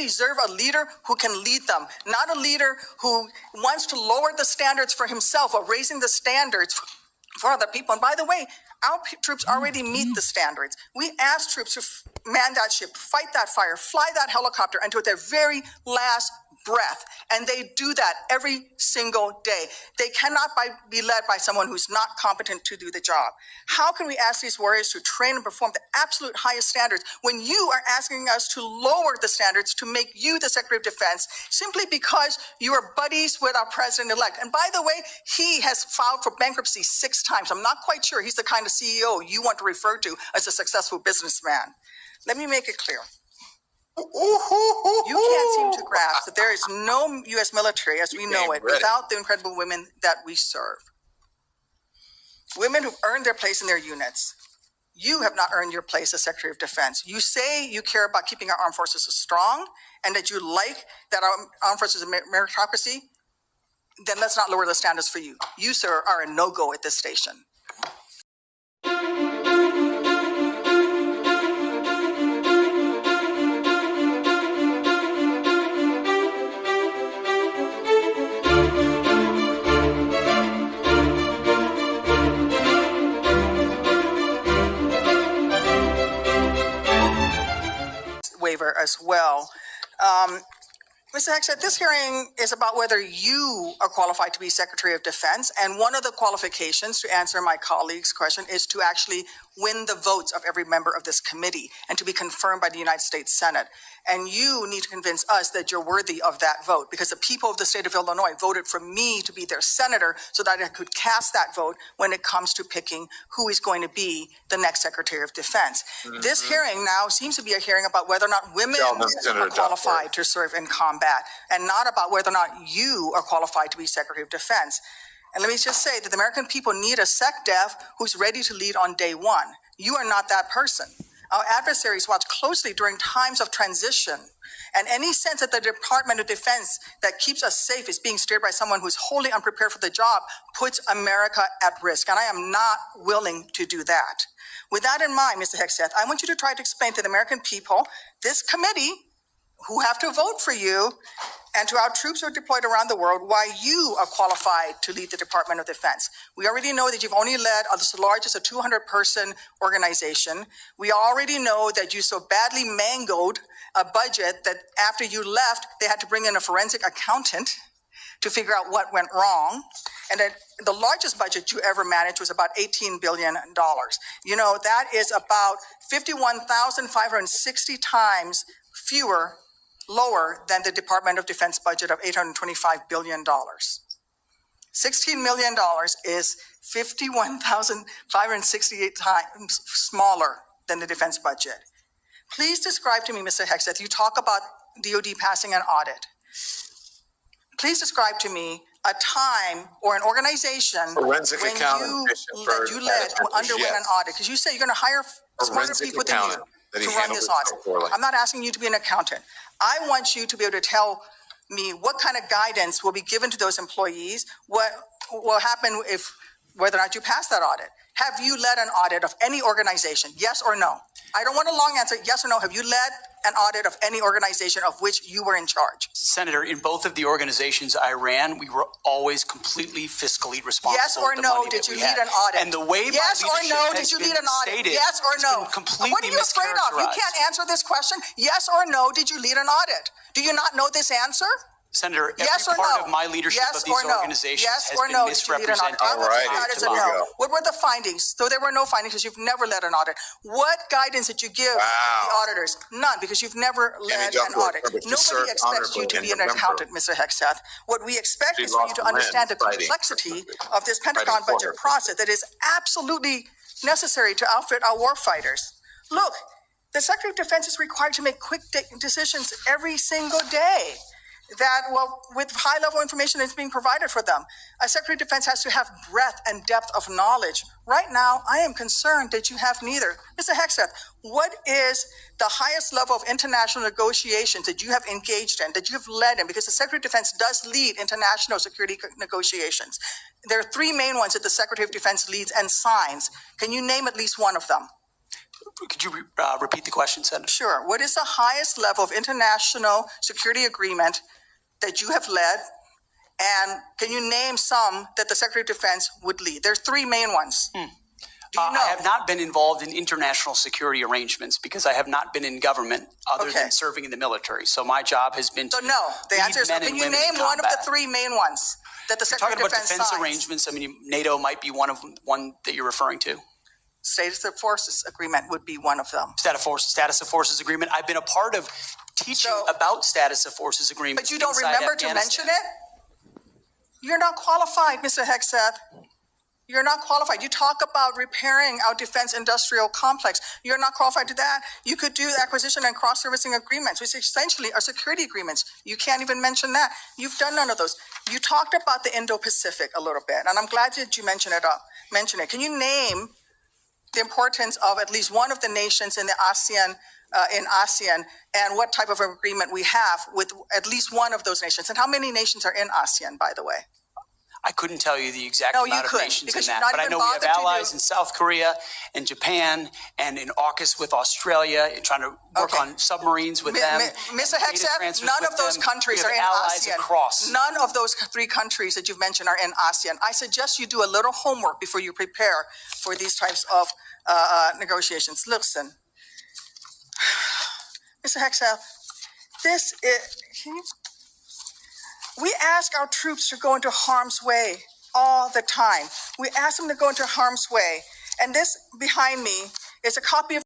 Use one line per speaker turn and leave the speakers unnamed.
deserve a leader who can lead them, not a leader who wants to lower the standards for himself or raising the standards for other people. And by the way, our troops already meet the standards. We ask troops to man that ship, fight that fire, fly that helicopter until their very last breath. And they do that every single day. They cannot be led by someone who's not competent to do the job. How can we ask these warriors to train and perform the absolute highest standards when you are asking us to lower the standards to make you the Secretary of Defense simply because you are buddies with our president-elect? And by the way, he has filed for bankruptcy 6 times. I'm not quite sure he's the kind of CEO you want to refer to as a successful businessman. Let me make it clear. You can't seem to grasp that there is no U.S. military as we know it without the incredible women that we serve. Women who've earned their place in their units. You have not earned your place as Secretary of Defense. You say you care about keeping our armed forces strong and that you like that our armed forces are meritocracy. Then let's not lower the standards for you. You, sir, are a no-go at this station. Waiver as well. Mr. Hegseth, this hearing is about whether you are qualified to be Secretary of Defense, and one of the qualifications, to answer my colleague's question, is to actually win the votes of every member of this committee and to be confirmed by the United States Senate. And you need to convince us that you're worthy of that vote, because the people of the state of Illinois voted for me to be their senator so that I could cast that vote when it comes to picking who is going to be the next Secretary of Defense. This hearing now seems to be a hearing about whether or not women are qualified to serve in combat, and not about whether or not you are qualified to be Secretary of Defense. And let me just say that the American people need a SecDef who's ready to lead on day one. You are not that person. Our adversaries watch closely during times of transition, and any sense that the Department of Defense that keeps us safe is being steered by someone who's wholly unprepared for the job puts America at risk, and I am not willing to do that. With that in mind, Mr. Hegseth, I want you to try to explain to the American people, this committee, who have to vote for you, and to our troops who are deployed around the world, why you are qualified to lead the Department of Defense. We already know that you've only led the largest, a 200-person organization. We already know that you so badly mangled a budget that after you left, they had to bring in a forensic accountant to figure out what went wrong. And that the largest budget you ever managed was about $18 billion. You know, that is about 51,560 times lower than the Department of Defense budget of $825 billion. $16 million is 51,568 times smaller than the defense budget. Please describe to me, Mr. Hegseth, you talk about D.O.D. passing an audit. Please describe to me a time or an organization
forensic
when you led who underwent an audit, because you say you're going to hire smarter people than you to run this audit. I'm not asking you to be an accountant. I want you to be able to tell me what kind of guidance will be given to those employees, what will happen whether or not you pass that audit. Have you led an audit of any organization? Yes or no? I don't want a long answer. Yes or no? Have you led an audit of any organization of which you were in charge?
Senator, in both of the organizations I ran, we were always completely fiscally responsible.
Yes or no? Did you lead an audit?
And the way
yes or no? Did you lead an audit? Yes or no? What are you afraid of? You can't answer this question. Yes or no? Did you lead an audit? Do you not know this answer?
Senator, every part of my leadership of these organizations has been misrepresented.
That is a no. What were the findings? So there were no findings because you've never led an audit. What guidance did you give the auditors? None, because you've never led an audit. Nobody expects you to be an accountant, Mr. Hegseth. What we expect is for you to understand the complexity of this Pentagon budget process that is absolutely necessary to outfit our warfighters. Look, the Secretary of Defense is required to make quick decisions every single day. That, well, with high-level information that's being provided for them. A Secretary of Defense has to have breadth and depth of knowledge. Right now, I am concerned that you have neither. Mr. Hegseth, what is the highest level of international negotiations that you have engaged in, that you have led in? Because the Secretary of Defense does lead international security negotiations. There are 3 main ones that the Secretary of Defense leads and signs. Can you name at least one of them?
Could you repeat the question, Senator?
Sure. What is the highest level of international security agreement that you have led? And can you name some that the Secretary of Defense would lead? There's three main ones. Do you know?
I have not been involved in international security arrangements because I have not been in government other than serving in the military. So my job has been to
So no, the answer is no.
men and
Can you
women in
name one of the
combat.
three main ones that the Secretary
Talking
of
about
Defense
defense
signs?
arrangements, I mean, NATO might be one that you're referring to.
Status of Forces Agreement would be one of them.
Status of Forces Agreement. I've been a part of teaching about Status of Forces Agreements.
But you don't
inside
remember to
Afghanistan.
mention it? You're not qualified, Mr. Hegseth. You're not qualified. You talk about repairing our defense industrial complex. You're not qualified to that. You could do acquisition and cross-servicing agreements, which essentially are security agreements. You can't even mention that. You've done none of those. You talked about the Indo-Pacific a little bit, and I'm glad that you mentioned it. Can you name the importance of at least one of the nations in the ASEAN, and what type of agreement we have with at least one of those nations? And how many nations are in ASEAN, by the way?
I couldn't tell you the exact
No,
amount
you
of
couldn't,
nations
because
in
you're
that,
not
but I
even
know we have
bothered to
allies
do-
in South Korea and Japan and in AUKUS with Australia and trying to work
Okay.
on submarines with them.
Mr.
and data
Hegseth,
transfers
none
with
of those
them.
countries
We
are
have
in
allies
ASEAN.
across.
None of those three countries that you've mentioned are in ASEAN. I suggest you do a little homework before you prepare for these types of negotiations. Listen, Mr. Hegseth, we ask our troops to go into harm's way all the time. We ask them to go into harm's way. And this behind me is a copy of